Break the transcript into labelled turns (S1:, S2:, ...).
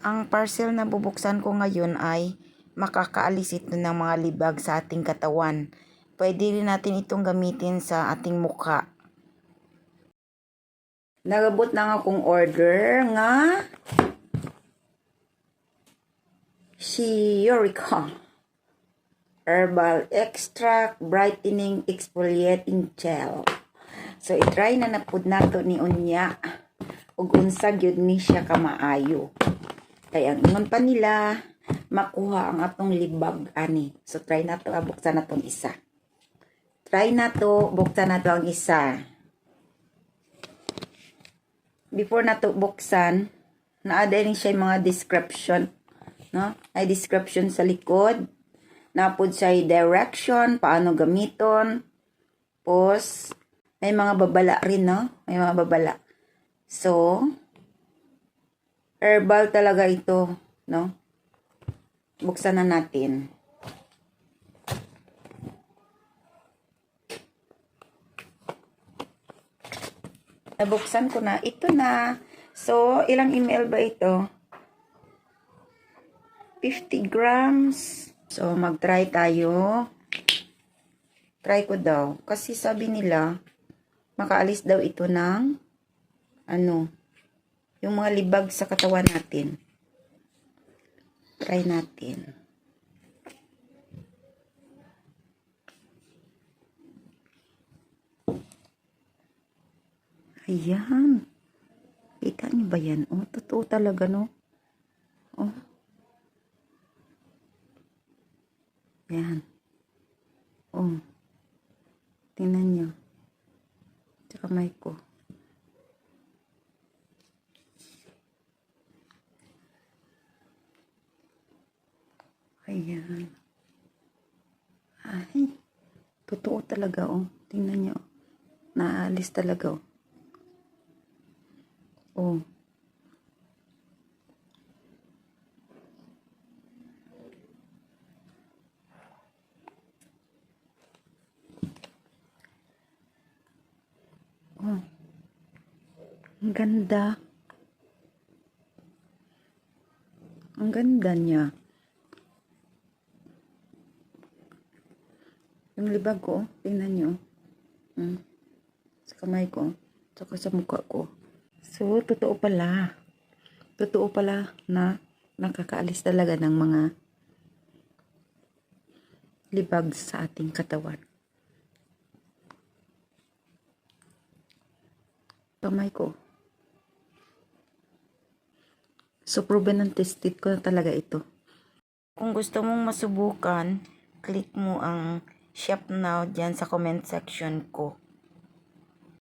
S1: Ang parcel na bubuksan ko ngayon ay makakaalis ito ng mga libag sa ating katawan. Pwede rin natin itong gamitin sa ating mukha. Nagabot na akong order nga si Eureka Herbal Extract Brightening Exfoliating Gel. So i-try na napud nato ni unya ug unsa gyud ni siya kamaayo. Kaya ang ingon pa nila makuha ang atong libag ani. So try nato buksan natong isa. Try nato buksan nato ang isa. Before nato buksan, naada rin siya mga description, no? Ay description sa likod. Napod siya direction, paano gamiton. Pos, may mga babala rin, no? May mga babala. So, herbal talaga ito, no? Buksan na natin. Nabuksan ko na. Ito na. So, ilang ml ba ito? 50 grams. So, mag-try tayo. Try ko daw. Kasi sabi nila, makaalis daw ito ng, yung mga libag sa katawan natin. Try natin. Ayan. Kita niyo ba yan? Oh, totoo talaga, no? Oh. Ayan. Oh. Tingnan niyo. Sa kamay ko. Ayan. Ay. Totoo talaga, oh. Tingnan niyo. Naalis talaga, oh. Oh. Oh. Ang ganda. Ang ganda niya. Yung libag ko, tingnan nyo. Sa kamay ko, saka sa mukha ko. So, totoo pala. Totoo pala na nakakaalis talaga ng mga libag sa ating katawan. Kamay ko. So, proven and tested ko na talaga ito. Kung gusto mong masubukan, click mo ang shop now dyan sa comment section ko.